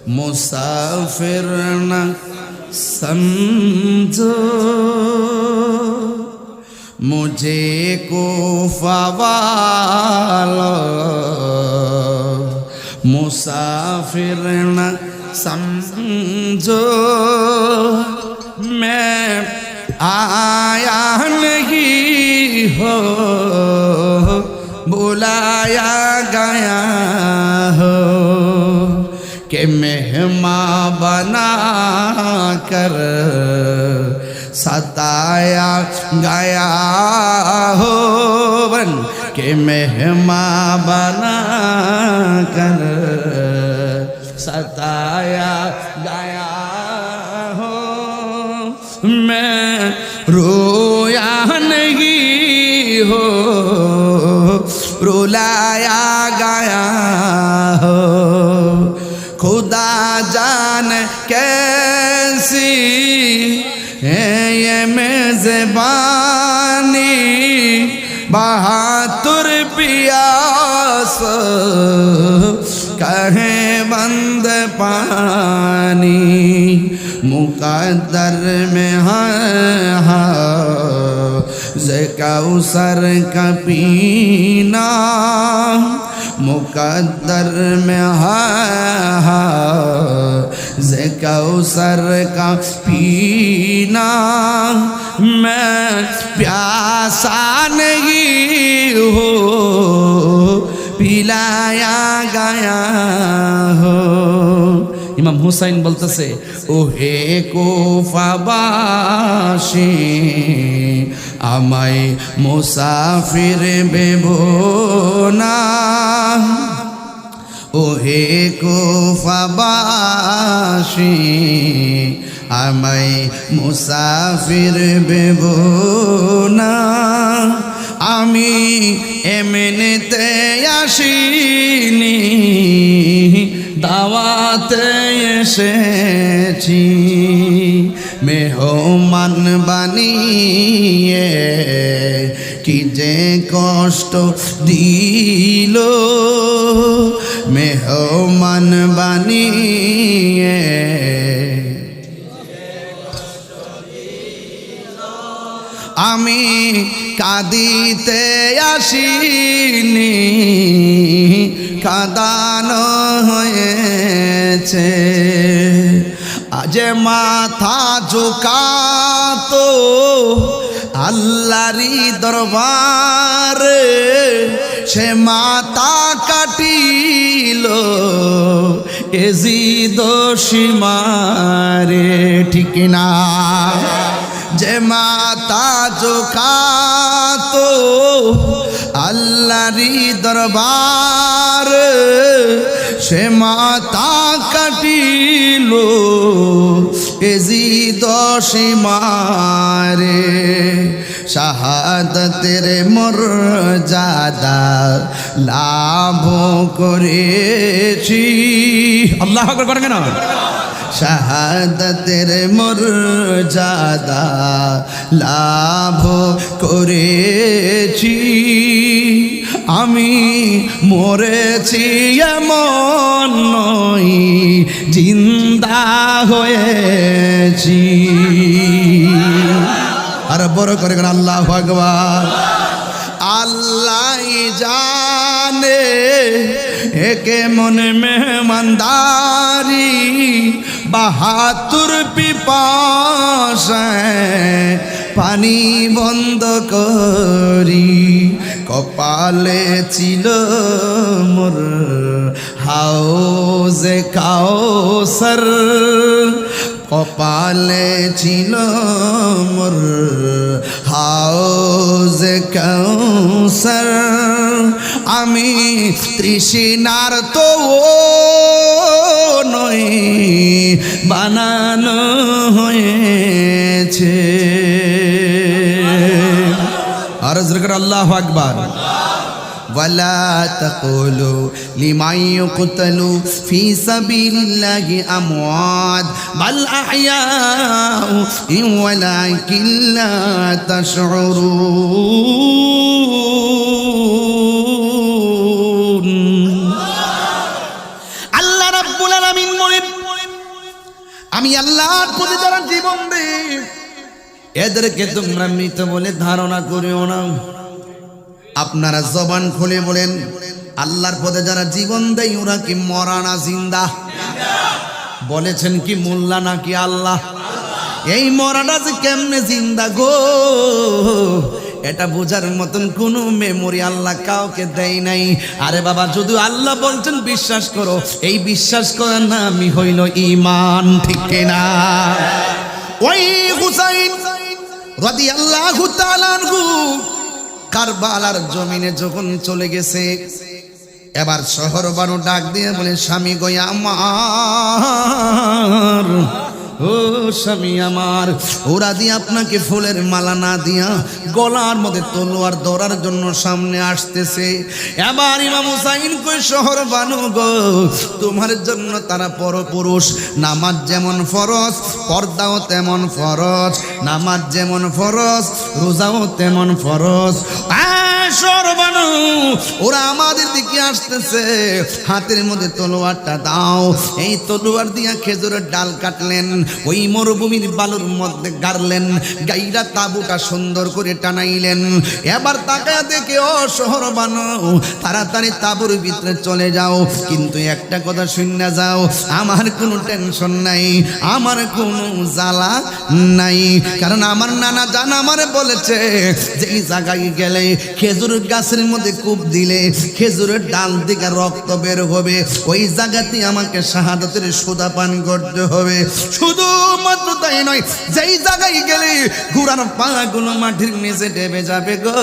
मुसाफिर न समझो मुझे कूफा वालो, मुसाफिर न समझो मैं आया नहीं हो, बुलाया गया हो कि मेहमान बना कर सताया गया हो, बन के मेहमान बना कर सताया गया हो। मैं रोया नहीं हो, रुलाया गया हो। खुदा जान कैसी है ये मेज़बानी, बहादुर पियास कहे बंद पानी, मुकद्दर में है कौसर का पीना, मुकद्दर में है कौसर का पीना। मैं प्यासा नहीं हो, पिलाया गया हो। ইমাম হুসাইন বলতেছে ও হে কুফাবাসী আমায় মুসাফির ভেবো না, ও হে কুফাবাসী আমায় মুসাফির ভেবো না। আমি এমনিতে আসিনি, দাওয়াতে এসেছি, মেহমান বানিয়ে কি যে কষ্ট দিল, মেহমান বানিয়ে আমি কাঁদিতে আসিনি, কাঁদানো হয়েছে। আজ মাথা ঝুঁকাতো আল্লাহরি দরবারে, সে মাথা কাটিল এজিদ সীমারে, ঠিক না? যে মাথা ঝুঁকাতো আল্লাহরি দরবার, সে মাথা কাটিল এজিদ সীমারে। শাহাদাতের মর্যাদা লাভ করেছি, আল্লাহু আকবার করেন কেন? শাহাদাতের মর্যাদা লাভ করেছি, আমি মরেছি এমন নই, জিন্দা হয়েছি। আর বড় করে আল্লাহু আকবার। আল্লাহ জানে একে মনে মেহমানদারি, বাহাতুর পিপাসায় পানি বন্ধ করি, কপালে ছিল মোর হাউজে কাউসার, কপালে ছিল মোর হাউজে কাউসার। আমি তৃষ্ণার তো নই, বানানো হয়েছে। আর জিকির আল্লাহু আকবার। ولا تقولوا لمن يقتل في سبيل الله أموات بل أحياء ولكن لا تشعرون জীবন দেয় এদেরকে তোমরা মৃত বলে ধারণা করিও না। আপনারা জবান খুলে বলেন, আল্লাহর পথে যারা জীবন দেয় ওরা কি মরা না জিন্দা? বলেছেন কি মোল্লা নাকি আল্লাহ? এই মরাটা যে কেমনে জিন্দা গো, এটা বোঝার মতন কোনো মেমোরি আল্লাহ কাউকে দেয় নাই। আরে বাবা, যদি আল্লাহ বলছেন বিশ্বাস করো, এই বিশ্বাস করার নামই হইল ঈমান, ঠিক কিনা? ওই হুসাইন রাদিয়াল্লাহু তাআলা আনহু কারবালার জমিনে যখন চলে গেছে, এবার শহর বানু ডাক দিয়ে বলে, স্বামী গো আমার, ও স্বামী আমার, ওরা দিয়ে আপনাকে ফুলের মালা না দিয়া গলার মধ্যে তলোয়ার ধরার জন্য সামনে আসতেছে। এবার ইমাম হুসাইন কই, শহর বানু গো, তোমার জন্য তারা পরপুরুষ। নামাজ যেমন ফরজ, পর্দাও তেমন ফরজ। নামাজ যেমন ফরজ, রোজাও তেমন ফরজ। শহর বানু, ওরা আমাদের দিকে আসতেছে, হাতের মধ্যে তলোয়ারটা দাও। এই তলোয়ার দিয়া খেজুরের ডাল কাটলেন, ওই মরুভূমির বালুর মধ্যে গাড়লেন, গাইরা তাবুটা সুন্দর করে টানাইলেন। এবার তাকায় দেখে, ও শহর বানু, তাড়াতাড়ি তাবুর ভিতরে চলে যাও, কিন্তু একটা কথা শুনে যাও, আমার কোনো টেনশন নাই, আমার কোনো জ্বালা নাই, কারণ আমার নানা জান আমারে বলেছে যে এই জায়গায় গেলে খেজুর গাছের মধ্যে কূপ দিলে খেজুরের ডাল থেকে রক্ত বের হবে, ওই জায়গাতে আমাকে শাহাদাতের সোদা পান করতে হবে। শুধুমাত্র তাই নয়, যেই জায়গায় গেলে ঘোড়ার পাগুলো মাটির নিচে ডেবে যাবে গো,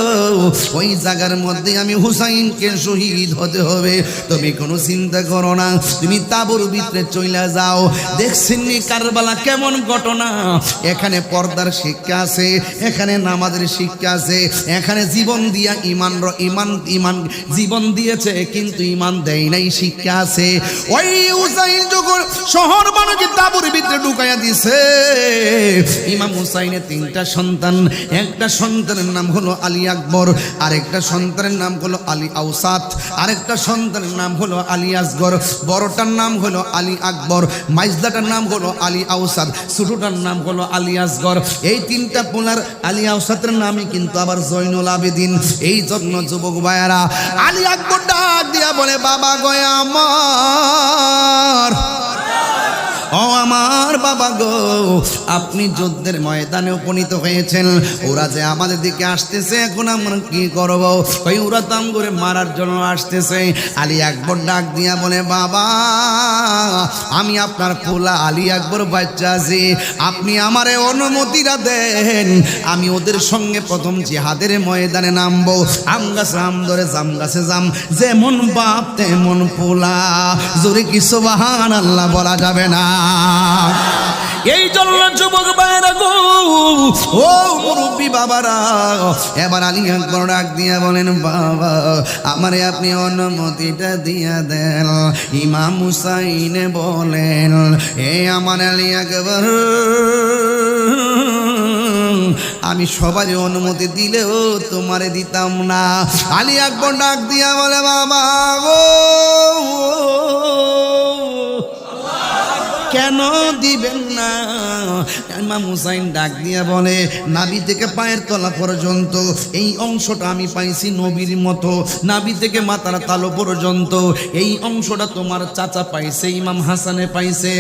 ওই জায়গার মধ্যে আমি হুসাইনকে শহীদ হতে হবে। তুমি কোনো চিন্তা করো না, তুমি তাবুর ভিতরে চলে যাও। দেখছেন নি কারবালা কেমন ঘটনা? এখানে পর্দার শিক্ষা আছে, এখানে নামাজের শিক্ষা আছে, এখানে জীবন দিয়া ইমান জীবন দিয়েছে কিন্তু ইমান দেয় নাই, শিক্ষা আছে। ওই হুসাইন যখন শহর মানুষকে তাবুর ভিতরে ঢুকাইয়া দিছে, ইমাম হুসাইনের তিনটা সন্তান, একটা সন্তানের নাম হলো আলী আকবর, আরেকটা সন্তানের নাম হলো আলী আউসাত, আরেকটা সন্তানের নাম হলো আলী আসগর। বড়টার নাম হলো আলী আকবর, মাইজদাটার নাম হলো আলী আউসাত, ছোটটার নাম হলো আলী আসগর। এই তিনটা পোলার আলী আউসাতের নামই কিন্তু আবার জয়নুল আবেদিন। এই জন্য যুবক ভাইয়ারা, আলী আকবর ডাক দিয়া বলে, বাবা গো আমার, ও আমার বাবা গো, আপনি যুদ্ধের ময়দানে উপনীত হয়েছেন, ওরা যে আমাদের দিকে আসতেছে, এখন আমরা কি করব? ওই ওরা দাম করে মারার জন্য আসতেছে। আলী আকবর ডাক দিয়া বলে, বাবা আমি আপনার পোলা আলী আকবর বাচ্চা আছি, আপনি আমারে অনুমতিটা দেন, আমি ওদের সঙ্গে প্রথম জিহাদের ময়দানে নামবো। আম গাছে আম ধরে, জাম গাছে জাম, যেমন বাপ তেমন পোলা। জোরে কি সুবহানাল্লাহ বলা যাবে না? এই জন্য যুবক ভাইরা গো, ও মুরব্বী বাবারা, এবার আলী আকবর ডাক দিয়া বলেন, বাবা আমারে আপনি অনুমতিটা দিয়া দেন। ইমাম হুসাইনে বলেন, এ আমার আলী আকবর, আমি সবারই অনুমতি দিলেও তোমারে দিতাম না। আলী আকবর ডাক দিয়া বলে, বাবা গো কেন দিবেন না? ইমাম হুসাইন ডাক দিয়া বলে, নাভি থেকে পায়ের তলা পর্যন্ত এই অংশটা আমি পাইছি নবীর মতো, নাভি থেকে মাথার তালু পর্যন্ত এই অংশটা তোমার চাচা পাইছে, ইমাম হাসানে পাইছে।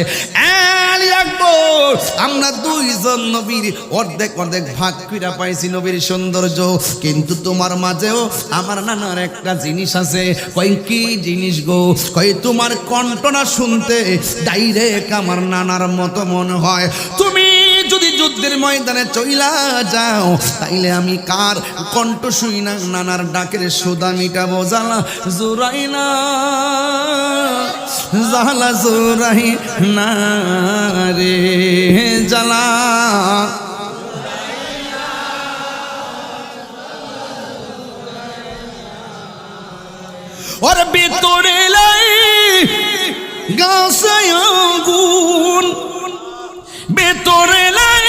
আলী আকবর, আমরা দুইজন নবীর অর্ধেক অর্ধেক ভাগ কইরা পাইছি নবীর সৌন্দর্য, কিন্তু তোমার মাঝেও আমার নানার একটা জিনিস আছে। কই কি জিনিস গো? কই তোমার কণ্ঠনা শুনতে ডাইরেক্ট আমার নানার মতো মনে হয়। তুমি যদি যুদ্ধের ময়দানে চইলা যাও, তাইলে আমি কার কণ্ঠ শুই না নানার ডাকের সুদা মিটাবো। জ্বালা জোরাই না, জ্বালা জোরাই না রে, জ্বালা ওর ভিতরে লাই গাছে আগুন, ভেতরে লাই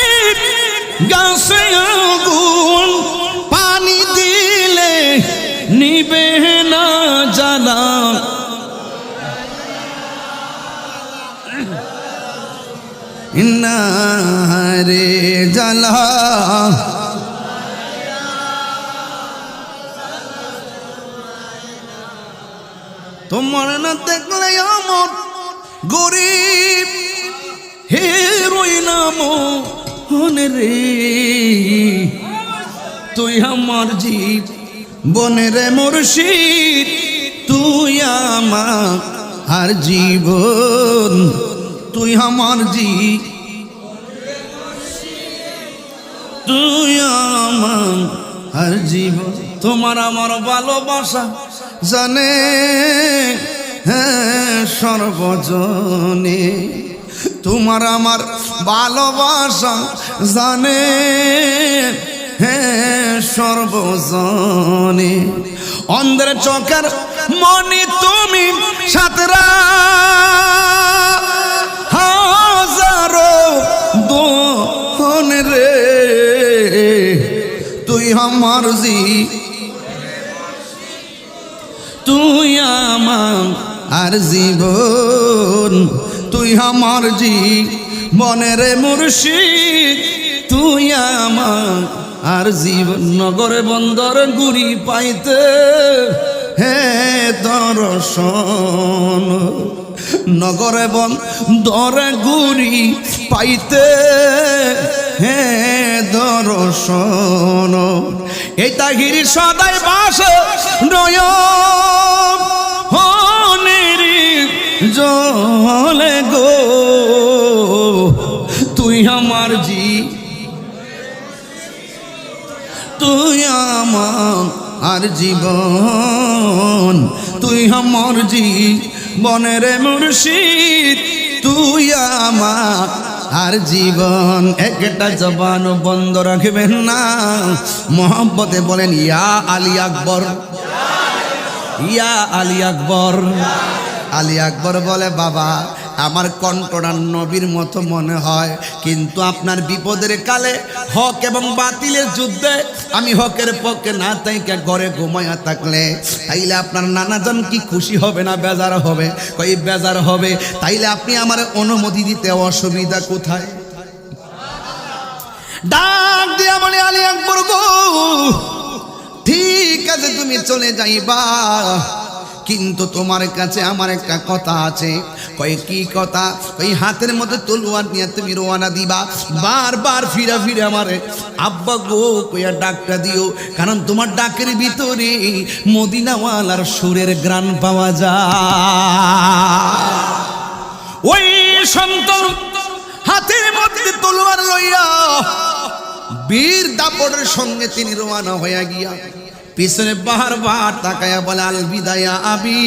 গাছে আগুন, পানি দিলে নিবে না জ্বালা। ইন্না রে জ্বালা তোমার না দেখলে আমার গরিব হে রই নাম রে তুই আমার জীব বনের মুর্শিদ তুই আমার আর জীবন তুই আমার জীব তুই আমার আর জীবন তোমার আমার ভালোবাসা জানে হ্যাঁ সর্বজনে তোমার আমার ভালোবাসা জানে হ্যাঁ সর্বজনে অন্ধের চোখের মনি তুমি সাতরা হাজারো দোহন রে তুই আমার জীব তুই আমার আর জীবন তুই আমার জীবনের মুর্শিদ তুই আমার আর জীবন নগরে বন্দর গুড়ি পাইতে হে দর্শন নগরে বন্দর গুড়ি পাইতে হে দর্শন এই তাহিরি সদাই বাস নয়নের জলে গো তুই আমার তুই আমার আর জীবন তুই আমার জীবনের মুর্শিদ তুই আমার আর জীবন একটা জবান বন্ধ রাখবেন না মোহাম্মতে বলেন ইয়া আলী আকবর ইয়া আলী আকবর আলী আকবর বলে বাবা আমার কণ্ঠটা নবীর মতো মনে হয় কিন্তু আপনার বিপদের কালে হক এবং বাতিলের যুদ্ধে আমি হকের পক্ষে না তাইকে ঘরে ঘুমাইয়া থাকলে তাইলে আপনার নানাজন কি খুশি হবে না বেজার হবে কই বেজার হবে তাইলে আপনি আমার অনুমতি দিতে অসুবিধা কোথায় ডাক দিয়া বলে আলী আকবর গো ঠিক আছে তুমি চলে যাইবা কিন্তু তোমার কাছে আমার একটা কথা আছে কই কি কথা কই হাতের মধ্যে তলোয়ার নিয়ে তুমি রওনা দিবা বারবার ফিরা ফিরে আমারে আব্বা গো কইয়া ডাকটা দিও কারণ তোমার ডাকের ভিতরে মদিনাওয়ালার সুরের গ্রান পাওয়া যায় ওই সন্তান হাতের মধ্যে তলোয়ার লইয়া বীর দাপটের সঙ্গে তিনি রওনা হইয়া গিয়া পিছনে বারবার তাকায়া বলে আল বিদায়া আবি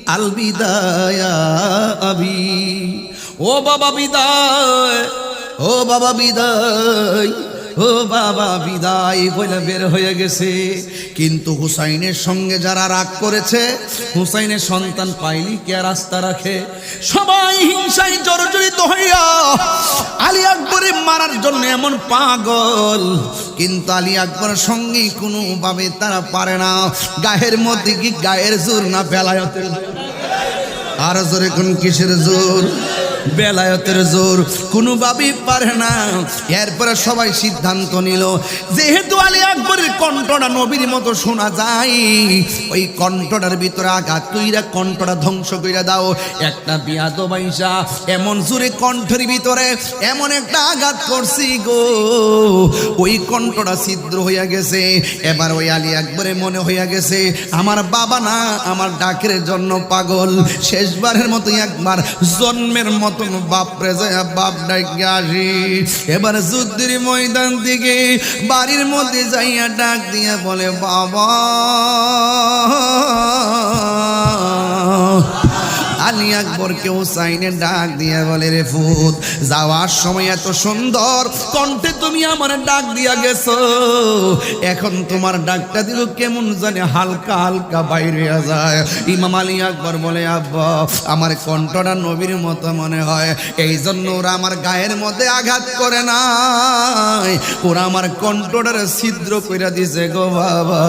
আল বিদায়া আবি ও বাবা বিদায় ও বাবা বিদায় ও বাবা বিদায় বলে বের হয়ে গেছে কিন্তু হুসাইনের সঙ্গে যারা রাগ করেছে হুসাইনের সন্তান পাইলি কে রাস্তা রাখে সবাই হিংসায় জর্জরিত হইয়া আলী আকবরের মারার জন্য এমন পাগল কিন্তু আলী আকবরের সঙ্গে কোনোভাবে তারা পারে না গায়ের মধ্যে কি গায়ের জোর না বেলায়েতের আর জোরে কোন কিসের জোর বেলায়েতের জোর কোনোভাবেই পারে না এরপরে সবাই সিদ্ধান্ত নিল যেহেতু আলী আকবরের কণ্ঠটা নবীর মতো শোনা যায় ওই কণ্ঠটার ভিতরে আঘাত কইরা কণ্ঠটা ধ্বংস কইরা দাও একটা বিয়াদব আইসা এমন জোরে কণ্ঠের ভিতরে এমন একটা আঘাত করছি গো ওই কণ্ঠটা ছিদ্র হইয়া গেছে এবার ওই আলী আকবরের মনে হইয়া গেছে আমার বাবা না আমার ডাকের জন্য পাগল শেষবারের মতো একবার জন্মের মতন বাপরে যায় বাপ ডাকে আসি এবার যুদ্ধের ময়দান থেকে বাড়ির মধ্যে যাইয়া ডাক দিয়ে বলে বাবা আলী আকবরকে হুসাইনে ডাক দিয়ে বলে রে ফুত যাওয়ার সময় এত সুন্দর কণ্ঠে তুমি আমার ডাক দিয়া গেছো এখন তোমার ডাকটা দিল কেমন জানে হালকা হালকা বাইরে যায় ইমাম আলী আকবর বলে আব্বা আমার কণ্ঠটা নবীর মতো মনে হয় এই জন্য ওরা আমার গায়ের মধ্যে আঘাত করে নাই ওরা আমার কণ্ঠটার ছিদ্র করে দিছে গো বাবা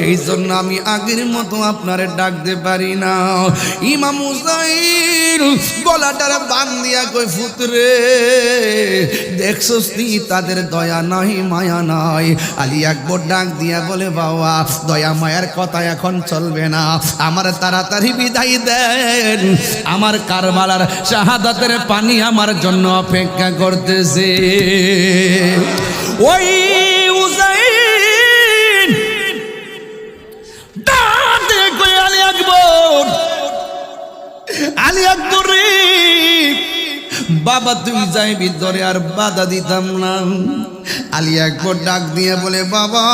এই জন্য আমি আগের মতো আপনারে ডাকতে পারি না ইমাম হুসাইন গলাটার বান দিয়া কই ফুতরে দেখছস নি তাদের দয়া নাই মায়া নাই। আলী আকবর ডাক দিয়া বলে বাবা দয়া মায়ার কথা এখন চলবে না, আমার তাড়াতাড়ি বিদায় দেন, আমার কারবালার শাহাদাতের পানি আমার জন্য অপেক্ষা করতেছে। ওই হুসাইন ডাকে কই আলী আকবর, আলী আকবর রে বাবা তুই যাই ভিতরে, আর বাধা দিতাম না। আলী আকবর ডাক দিয়ে বলে বাবা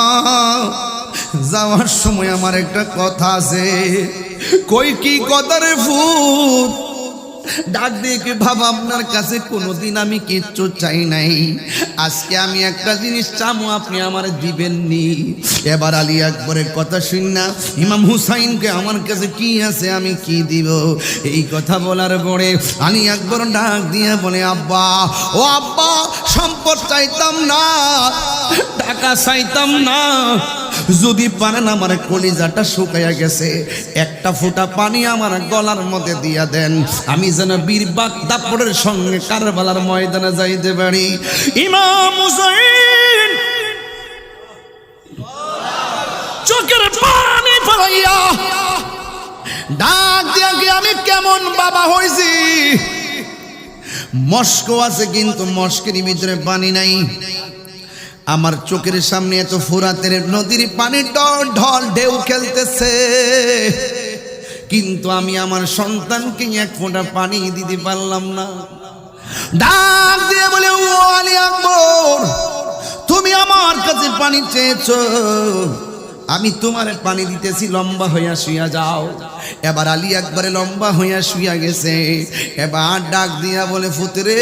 যাওয়ার সময় আমার একটা কথা আছে। কই কি কথা রে ফুট? ডাক দিয়ে কি বাবা আপনার কাছে কোনোদিন আমি কিচ্ছু চাই নাই, আজকে আমি একটা জিনিস চামু আপনি আমার দিবেননি। এবার আলী আকবরের কথা শুন না ইমাম হুসাইনকে আমার কাছে কি আছে আমি কি দিব। এই কথা বলার পরে আলী আকবর ডাক দিয়ে বলে আব্বা ও আব্বা সম্পদ চাইতাম না, টাকা চাইতাম না, যদি পারেন আমার কলিজাটা শুকাইয়া গেছে একটা ফোঁটা পানি আমার গলার মধ্যে দিয়া দেন, আমি যেন বীর বাগদাপড়ের সঙ্গে কারবালার ময়দানে যাইতে পারি। ইমাম হুসাইন চোখের পানি ফেলাইয়া ডাক দিয়া কি আমি কেমন বাবা হইছি, মস্ক আছে কিন্তু মস্কের ভিতরে পানি নাই। আমার চোখের সামনে এত ফোরাতের নদীর পানি ঢল ঢল ঢেউ খেলতেছে, কিন্তু আমি আমার সন্তানকে এক ফোঁটা পানি দিতে পারলাম না। ডাক দিয়ে বলে ও আলী আকবর তুমি আমার কাছে পানি চেয়েছো, আমি তোমার পানি দিতেছি, লম্বা হইয়া শুইয়া যাও। এবার আলী আকবরে লম্বা হইয়া শুইয়া গেছে। এবার ডাক দিয়া বলে ফুতরে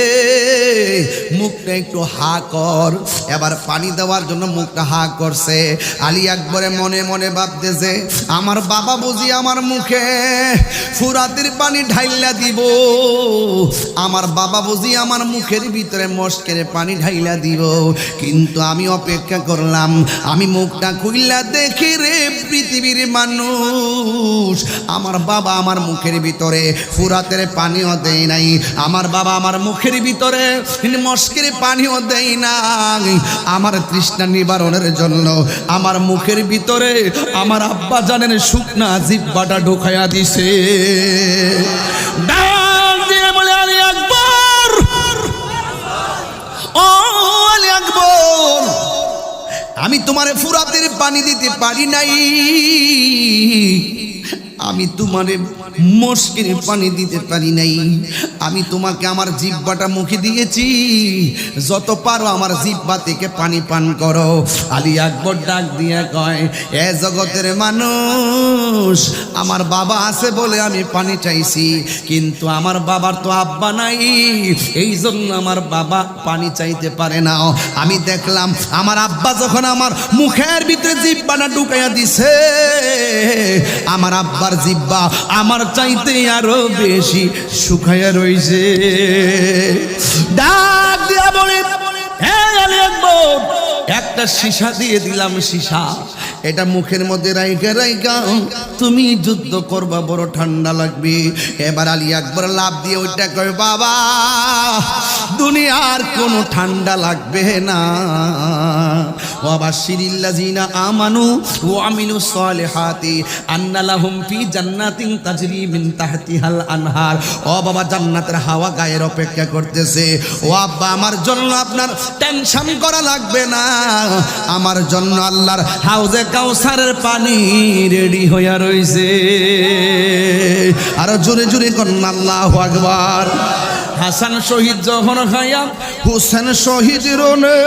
মুখটা একটু হা কর। এবার পানি দেওয়ার জন্য মুখটা হা করছে। আলী আকবরে মনে মনে ভাবতেছে আমার বাবা বুঝি আমার মুখে ফুরাতের পানি ঢাইলা দিব, আমার বাবা বুঝি আমার মুখের ভিতরে মস্কের পানি ঢাইলা দিব। কিন্তু আমি অপেক্ষা করলাম, আমি মুখটা খুইলা দেখি রে পৃথিবীর মানুষ আমার বাবা আমার মুখের ভিতরে ফুরাতের পানিও দেয় নাই, আমার বাবা আমার মুখের ভিতরে মস্কের পানিও দেয় নাই। আমার তৃষ্ণা নিবারণের জন্য আমার মুখের ভিতরে আমার আব্বা জানেন শুকনা জিহ্বাটা ঢোকায়া দিছে। ডাক দিয়ে বলে আলী আকবর ও আলী আকবর আমি তোমারে ফুরাতের পানি দিতে পারি নাই, আমি তোমারে মস্কের পানি দিতে পারি নাই, আমি তোমাকে আমার জিহ্বাটা মুখে দিয়েছি, যত পারো আমার জিহ্বা থেকে পানি পান করো। আলী আকবর ডাক দিয়ে কয় এ জগতের মানুষ আমার বাবা আছে বলে আমি পানি চাইছি, কিন্তু আমার বাবার তো আব্বা নাই, এই জন্য আমার বাবা পানি চাইতে পারে না। আমি দেখলাম আমার আব্বা যখন আমার মুখের ভিতরে জিহ্বাটা ঢুকাইয়া দিছে, আমার আব্বার জিহ্বা আমার চাইতে আরো বেশি শুকাইয়া রইছে। ডাক দিয়া বলে হে আলী আকবর একটা সীসা দিয়ে দিলাম, সীসা এটা মুখের মধ্যে রাইগা রাইগা তুমি যুদ্ধ করবা, বড় ঠান্ডা লাগবে। এবার আলী আকবর লাভ দিয়ে ওইটা কয় বাবা দুনিয়ার কোনো ঠান্ডা লাগবে না। ওয়াবাশশিরিল্লাযিনা আমানু ওয়া আমিলুস সালিহাতি আন্না লাহুম ফি জান্নাতিন তাজরি মিন তাহতিহাল আনহার। ও বাবা জান্নাতের হাওয়া গায়ের অপেক্ষা করতেছে। ও আব্বা আমার জন্য আপনার টেনশন করা লাগবে না, আমার জন্য আল্লাহর হাউজে কাউসারের পানি রেডি হইয়া রইছে। আরো জোরে জোরে করুন আল্লাহু আকবার। হাসান শহীদ যখন খাইয়া হুসেন শহীদ রনে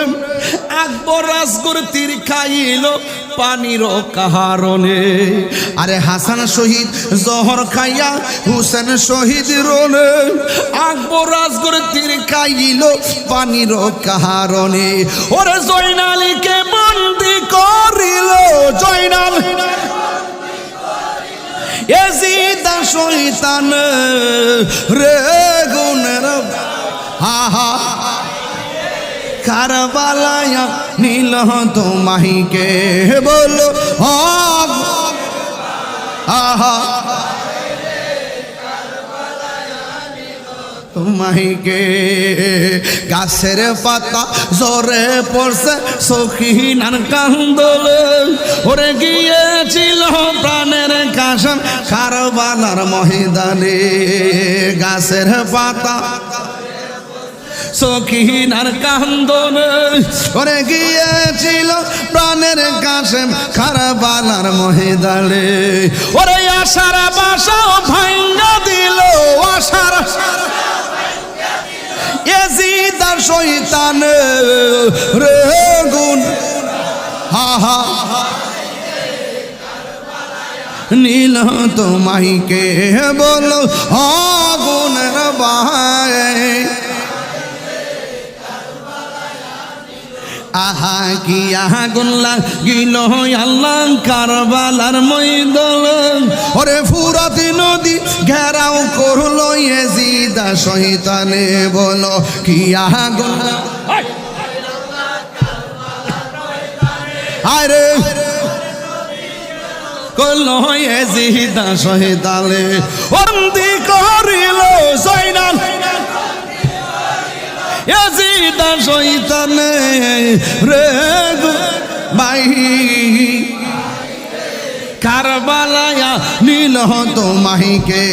আকবর রাজগর তীর খাইল পানির কাহারণে। আরে হাসান শহীদ জহর খাইয়া হুসেন শহীদ রনে আকবর রাজগর তীর খাইল পানির কাহারণে। ওরে জয়নালীকে বন্দি করিল, জয়নাল এজিদা শয়তান রে গুনের আহা কারবালায়া নীল তোমাহিকে বলো আহা তোমাইকে গাছের পাতা জোরে পড়ছে সখিনার কান্দলে ওরে গিয়েছিল প্রাণের কাশন কারবালার ময়দানে গাছের পাতা সখিনার কান্দনে ওরে গিয়েছিল প্রাণের কাশেম কারবালার ময়দানে ওরে আশার বাসা ভাঙ্গা দিল আশার ইয়াজিদ আর শয়তান রে গুণ হা হা নীল তোমাইকে বলো আগুনের ভাই আহা কি আগুন লাগিল আল্লাহ কারবালার ময়দান ওরে ফুরাত নদী ঘেরাও করলো ইয়াজিদ শয়তানে বলো কি আগুন আরে করলো ইয়াজিদ শয়তানে বন্দী করিল জয়নাল ইয়াজিদ শয়তানে রে ভাই কারবালায়া নীল তোমাইকে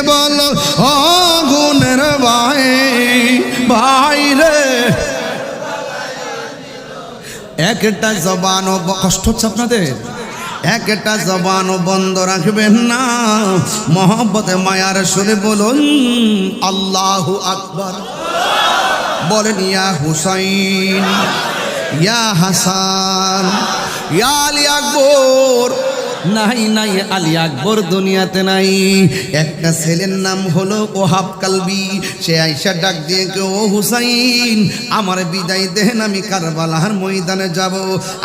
বলো আগুনের ভাই ভাই রে একটা জবান কষ্ট হচ্ছে আপনাদের একটা জবান বন্ধ রাখবেন না মহব্বতে মায়ার সুরে বলুন আল্লাহু আকবার বলেন ইয়া হুসাইন ইয়া হাসান ইয়া আলী আকবর নাই নাই আলী আকবর দুনিয়াতে নাই একটা ছেলের নাম হলো ওহাব কালবি সে আইসা ডাক দিয়ে ও হুসাইন আমার বিদায় দেন আমি কারবালার ময়দানে যাব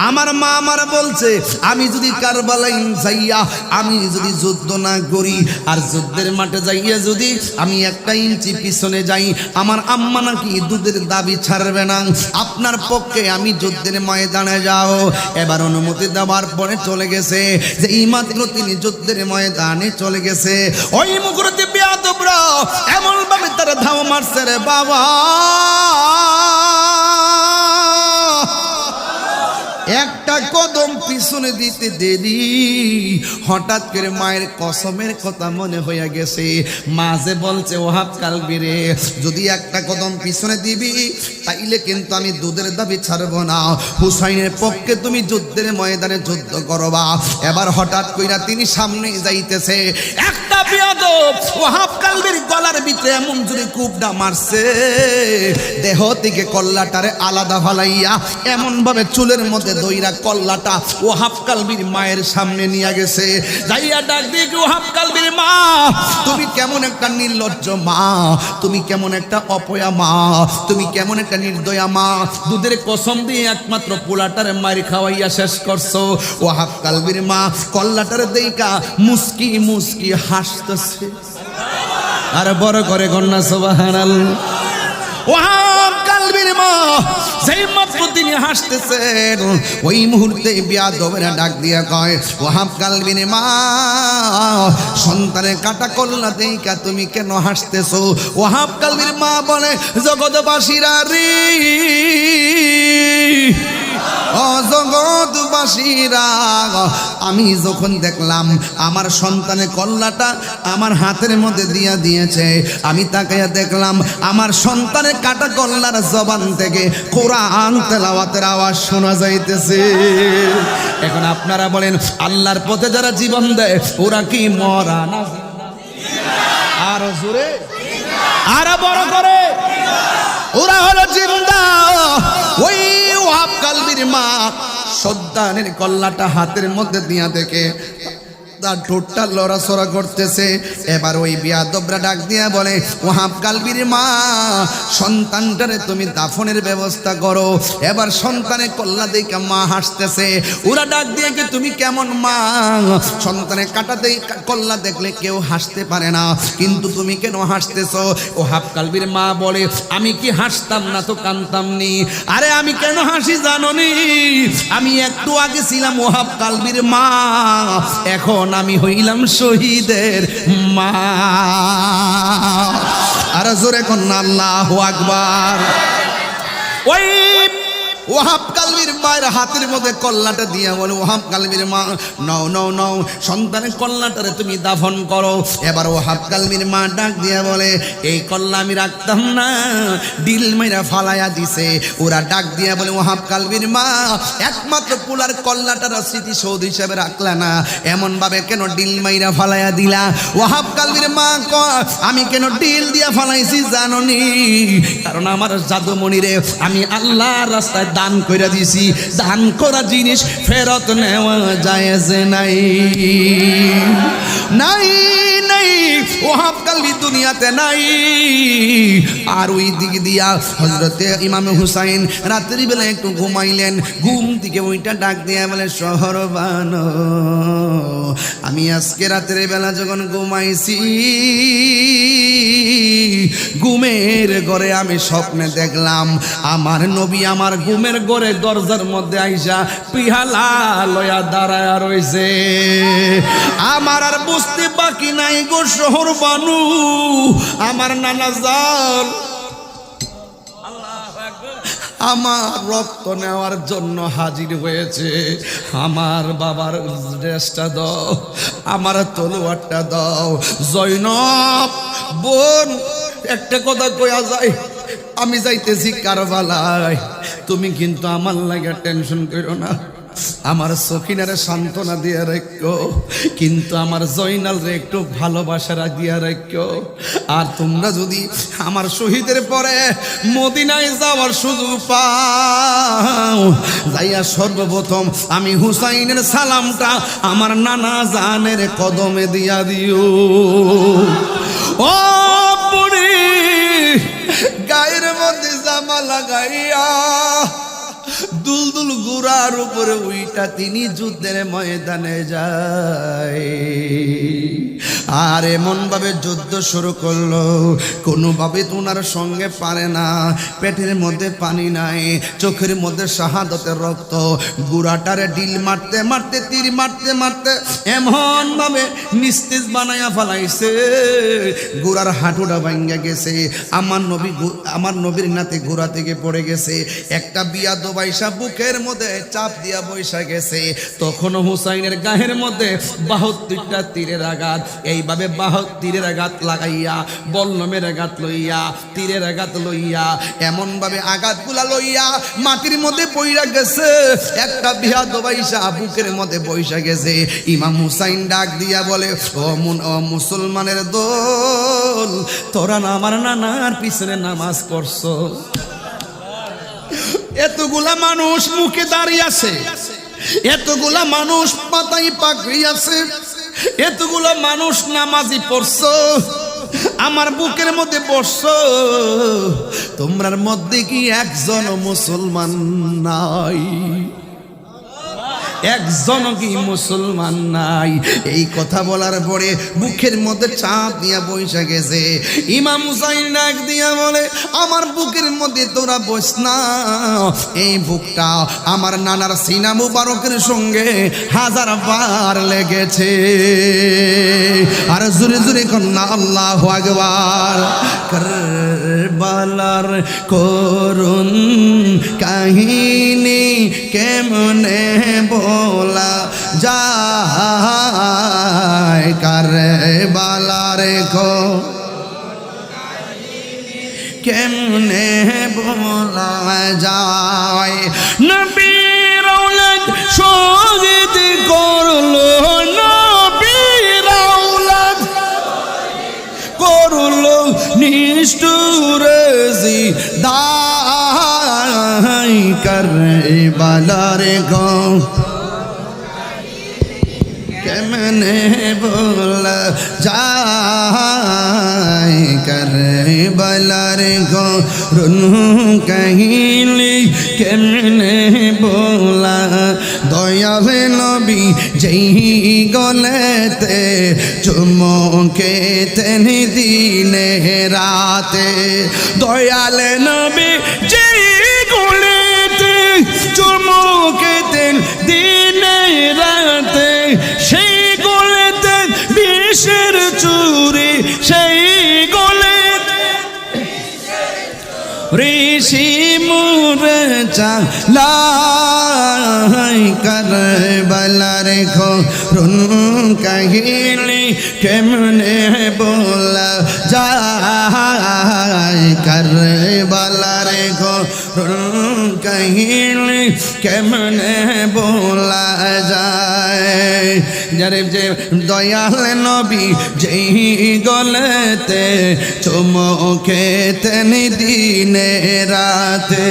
আমার মা আমার বলছে আমি যদি কারবালায় যাইয়া আমি যদি যুদ্ধ না করি আর যুদ্ধের মাঠে যাইয়া যদি আমি একটা ইঞ্চি পিছনে যাই আমার আম্মা নাকি দুধের দাবি ছাড়বে না আপনার পক্ষে আমি যুদ্ধের ময়দানে যাও এবার অনুমতি দেওয়ার পরে চলে গেছে যে এইমাত্র তিনি যুদ্ধের ময়দানে চলে গেছে ওই মুখরতে বেয়াদবরা এমন ভাবে তারা ধাও মারছে রে বাবা একটা কদম পিছনে দিতে দেরি হঠাৎ করে মায়ের কসমের কথা মনে হয়ে গেছে মাঝে বলছে ওহাব কালবি রে যদি একটা কদম পিছনে দিবি তাইলে কিন্তু আমি দুধের দাবি ছাড়বো না হুসাইনের পক্ষে তুমি যুদ্ধের ময়দানে যুদ্ধ করবা এবার হঠাৎ কইরা তিনি সামনে যাইতেছে একটা বেয়াদব ওহাব কালবির গলার ভিতরে এমন জোরে কুপডা মারছে দেহ থেকে কল্লাটারে আলাদা ফালাইয়া এমন ভাবে চুলের মধ্যে দইরা কল্লাটা ওহাব কালবির মায়ের সামনে নিয়ে গেছে যাইয়া ডাক দিয়ে ওহাব কালবির মা তুমি কেমন একটা নির্লজ্জ মা তুমি কেমন একটা অপয়া মা তুমি কেমন একটা নির্দয়া মা দুধের কসম দিয়ে একমাত্র পোলাটারে মারি খাওয়াইয়া শেষ করছো ওহাব কালবির মা কল্লাটারে দেইকা মুস্কি মুস্কি হাসতেছে আর বড় করে কন্যা সুবহানাল্লাহ ওহাব কালবির মা যেই মাত্র তিনি হাসতেছেন ওই মুহূর্তে বেয়াদবেরা ডাক দিয়া কয় ওহাব কালবির মা সন্তানের কাটা কল্লা দেইকা তুমি কেন হাসতেছো ওহাব কালবির মা বলে জগৎবাসীরা রে ও জগৎবাসীরা আমি যখন দেখলাম আমার সন্তানের কল্লাটা আমার হাতের মধ্যে দিয়া দিয়েছে আমি তাকাইয়া দেখলাম আমার সন্তানের কাটা কল্লার জবান থেকে কোরআন তেলাওয়াতের আওয়াজ শোনা যাইতেছে এখন আপনারা বলেন আল্লাহর পথে যারা জীবন দেয় ওরা কি মরা না আর জোরে আর বড় করে ওরা হলো জিন্দা ওই ওহাব কালবির মা সন্তানের কল্লাটা হাতের মধ্যে দিয়া দেখে তার ঠোঁটটা লড়াচড়া করতেছে এবার ওই বেয়াদবরা ডাক দিয়া বলে ওহাব কালবির মা সন্তানটারে তুমি দাফনের ব্যবস্থা করো এবার সন্তানের কল্লা দেখে মা হাসতেছে ওরা ডাক দিয়ে কি তুমি কেমন মা সন্তানের কাটাতে কল্লা দেখলে কেউ হাসতে পারে না কিন্তু তুমি কেন হাসতেছো ওহাব কালবির মা বলে আমি কি হাসতাম না তো কানতাম নি আরে আমি কেন হাসি জানো নি আমি একটু আগে ছিলাম ওহাব কালবির মা এখন আমি হইলাম শহীদের মা আর জোরে কন্যা আল্লাহু আকবার। ওই ওয়াহাব কালবির মায়ের হাতের মধ্যে কল্লাটা দিয়া বলে, ওয়াহাব কালবির মা নাও নাও নাও সন্তানের কল্লাটারে তুমি দাফন করো। এবার ওয়াহাব কালবির মা ডাক দিয়া বলে, এই কল্লা আমি রাখতাম না, ডিল মাইরা ফালাইয়া দিছে। ওরা ডাক দিয়া বলে, ওয়াহাব কালবির মা একমাত্র পোলার কল্লাটার স্মৃতিসৌধ হিসাবে রাখলা না, এমন ভাবে কেন ডিল মাইরা ফালাইয়া দিলা? ওয়াহাব কালবির মা কয়, আমি কেন ডিল দিয়া ফালাইছি জাননি? কারণ আমার জাদুমণিরে আমি আল্লাহর রাস্তায় দান কইরা দিছি। দান করা জিনিস ফেরত নেওয়া জায়েজ নাই, নাই নাই। ওয়াহাব কালবি দুনিয়াতে নাই। আর ওই দিক দিয়া হযরতে ইমাম হুসাইন রাত্রি বেলা একটু ঘুমাইলেন। ঘুম থেকে ওইটা ডাক দিয়া বলে, শহরবান আমি আজকে রাত্রে বেলা যখন ঘুমাইছি, ঘুমের ঘরে আমি স্বপ্নে দেখলাম আমার নবী আমার ঘুমের ঘরে দরজার মধ্যে আইসা পিহালা লয়া দাঁড়ায়া রইছে। আমার আর বুঝতে বাকি নাই গো শহর বানু, আমার নানা জান আমার রক্ত নেওয়ার জন্য হাজির হয়েছে। আমার বাবার ড্রেসটা দাও, আমার তলোয়ারটা দাও। জয়নব বোন, একটা কথা কয়া যায়, আমি যাইতেছি কারবালায়, তুমি কিন্তু আমার লাগা টেনশন করো না, আমার সখিনারে সান্ত্বনা দিয়ে রাখো, কিন্তু আমার জয়নাল রে একটু ভালোবাসা দিয়া রাখো। আর তোমরা যদি আমার শহীদের পরে মদিনায় যাওয়ার সুযোগ পাও, যাইয়া সর্বপ্রথম আমি হুসাইনের সালামটা আমার নানা জানের কদমে দিয়া দিও। ও বুড়ি গায়ের মধ্যে জামা লাগাইয়া দুলদুল গুড়ার উপরে উইটা তিনি যুদ্ধের ময়দানে যায়। আর এমন ভাবে যুদ্ধ শুরু করলো, কোনোভাবে তোনার সঙ্গে পারে না। পেটের মধ্যে পানি নাই, চোখের মধ্যে শাহাদতের রক্ত। গুড়াটারে ডিল মারতে মারতে তীর মারতে মারতে এমন ভাবে নিস্তেজ বানায়া ফেলাইছে, গুড়ার হাঁটুটা ভাঙ্গা গেছে। আমার নবীর নাতে গুড়া থেকে পড়ে গেছে। একটা বিয়া দোবাইশা বুকের মধ্যে চাপ দিয়া বৈশা গেছে। তখন হুসাইনের গায়ের মধ্যে 72টা তীরের আঘাত। এইভাবে 72 তীরের আঘাত লাগাইয়া, বল্লমের আঘাত লইয়া, তীরের আঘাত লইয়া, এমন ভাবে আঘাতগুলা লইয়া মাটির মধ্যে পইরা গেছে। একটা বিয়া দোবাইশা বুকের মধ্যে বৈশা গেছে। ইমাম হুসাইন ডাক দিয়া বলে, ও মুসলমানের দল, তোরা না আমার নানার পিছনে নামাজ পড়ছো। এতগুলা মানুষ মুখে দাঁড়িয়ে আছে, এতগুলা মানুষ মাথায় পাগড়ি আছে, এতগুলা মানুষ নামাজি পড়ছো, আমার বুকের মধ্যে বসছো। তোমরার মধ্যে কি একজন মুসলমান নাই? একজন কি মুসলমান নাই? এই কথা বলার পরে বুকের মধ্যে চাপ দিয়া বৈশা গেছে। ইমাম হুসাইন ডাক দিয়া বলে, আমার বুকের মধ্যে তোরা বস না, এই বুকটা আমার নানার সিনা মুবারকের সঙ্গে 1000 বার লেগেছে। আর জোরে জোরে কন্যা আল্লাহু আকবার। কারবালার করুণ কাহিনী কেমনে বলা যায়, কারবালার কেমনে বলা যায়। নবীর আওলাদ শহীদ করলো, নবীর আওলাদ করলো নিষ্ঠুর জিদাই, কারবালার কেমনে বলা যায়, কারবালার করুণ কাহিনী কেমনে বলা। দয়াল নবী যেই গলেতে চুমকে তেন দিনে রাতে, দয়াল নবী যেই গলেতে চুমকে তেন দিনে রাতে, সেই গলেতে বিষের চুরি, সেই গলে ঋষি মুরে চালাই কারবালার করুণ কাহিনী কেমনে বলা যায় কারবালার করুণ কাহিনী কেমনে বলা যায় যারে যে দয়াল নবী যেই গলেতে চুমুকেতেন দিনে রাতে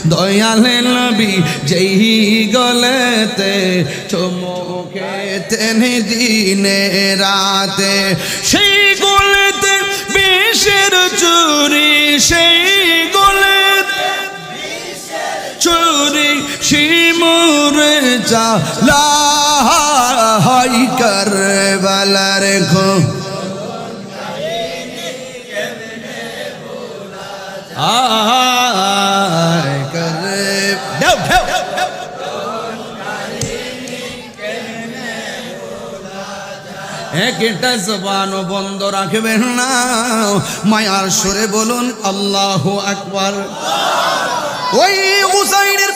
দয়াল নবী যেই গলেতে চুমুকেতেন দিনে রাতে সেই গলেতে বিষের চুরি সেই গলেতে চুরি শিমুরে চালাই কারবালার একটা জবানও বন্ধ রাখবেন না মায়ার সুরে বলুন আল্লাহু আকবার ওই হুসাইনের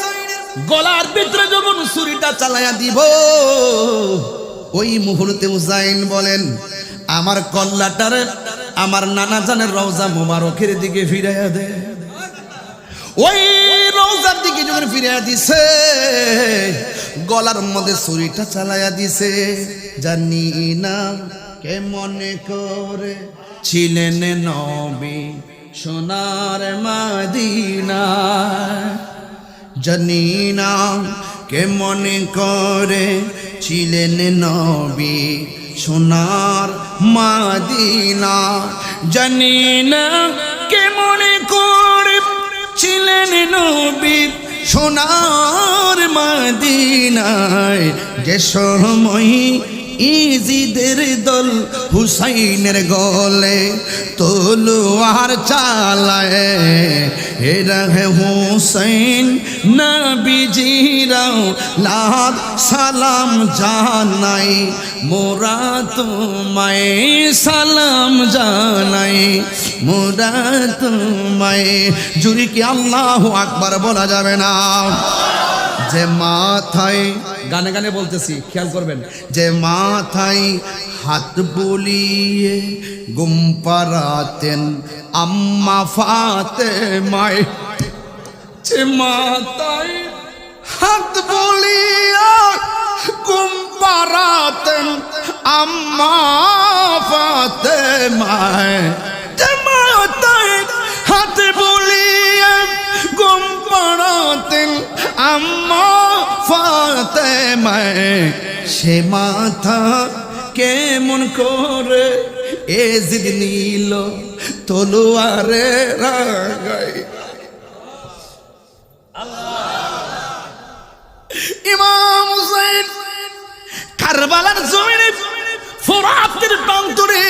গলার ভিতরে যখন ছুরিটা চালায়া দিব ওই মুহূর্তে হুসাইন বলেন আমার কল্লাটারে আমার নানা জানের রওজা মুবারকের দিকে ফিরাইয়া দে ওই রওজার দিকে যখন ফিরাইয়া দিছে গলার মধ্যে ছুরিটা চালায়া দিছে জানি না কেমন করে ছিলেন নবী সোনার মদিনা জানি না কেমন করে ছিলেন নবী সোনার মদিনা জানি না কেমন করে ছিলেন নবী সোনার মদিনায় যে সময় ইজিদের দল হুসাইনের গলে তলোয়ার চালায় হেরা হে হুসাইন নবীজিরাও লাদ সালাম জানাই মোরা তোমায় সালাম জানাই মোরা তোমায় জুরি কি আল্লাহু আকবার বলা যাবে না যে মাথায় গানে গানে বলতেছি খেয়াল করবেন যে মাথায় হাত বুলিয়ে গুম পাড়াতেন আম্মা ফাতেমায় যে মাথায় হাত বুলিয়ে গুম পাড়াতেন আম্মা ফাতেমায় যে মাথায় হাত বুলিয়ে গুম পাড়াতেন আম্মা ফাতেমায় সে মাথা কেমন করে এজিদ নিল তলোয়ারে রাগাই ইমাম হুসাইন কারবালার জমিনে ফোরাতের প্রান্তরে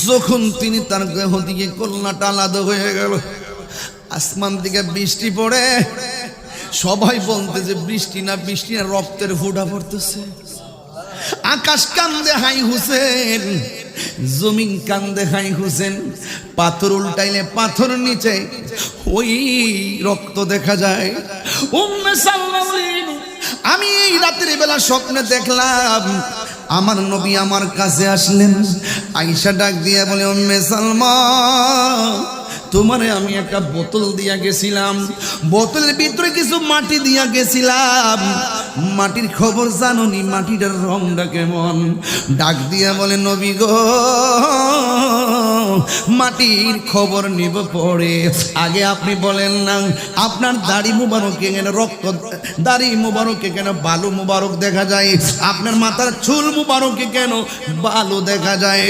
যখন তিনি তার দেহ দিকে কল্যাণটা আলাদা হয়ে গেল আসমান দিকে বৃষ্টি পড়ে সবাই বলতেছে বৃষ্টি না রক্তের ফোঁটা পড়তেছে আকাশ কান্দে হাই হুসেন জমিন কান্দে হাই হুসেন পাথর উল্টাইলে পাথর নিচে ওই রক্ত দেখা যায় উম্মে সালমা বলেন আমি এই রাতের বেলা স্বপ্নে দেখলাম আমার নবী আমার কাছে আসলেন আয়েশা ডাক দিয়া বলে উম্মে সালমা তোমারে আমি একটা বোতল দিয়া গেছিলাম বোতলের ভিতরে কিছু মাটি দিয়া গেছিলাম মাটির খবর জানোনি মাটিটার রংটা কেমন ডাক দিয়া বলে নবী গো মাটির খবর নিব পড়ে আগে আপনি বলেন না আপনার দাড়ি মুবারকে কেন রক্ত দাড়ি মুবারকে কেন বালু মুবারক দেখা যায় আপনার মাথার চুল মুবারকে কেন বালু দেখা যায়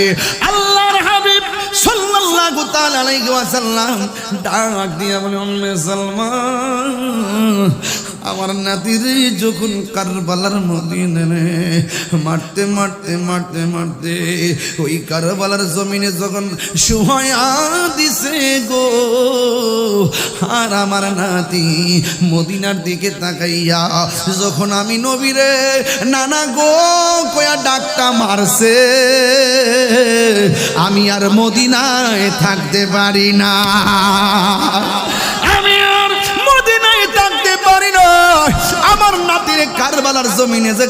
আল্লাহর হাবিব সাল্লাল্লাহু তাআলা আলাইহি ওয়াসাল্লাম ডাক দিয়া বলে উম্মে সালমা আমার নাতির যখন কারবালার মদিনায় মারতে মারতে মারতে মারতে ওই কারবালার জমিনে যখন শুহায়া দিছে গো আর আমার নাতি মদিনার দিকে তাকাইয়া যখন আমি নবীরে নানা গো কয়া ডাকটা মারছে আমি আর মদিনায় থাকতে পারি না কারবালার জমিনে যে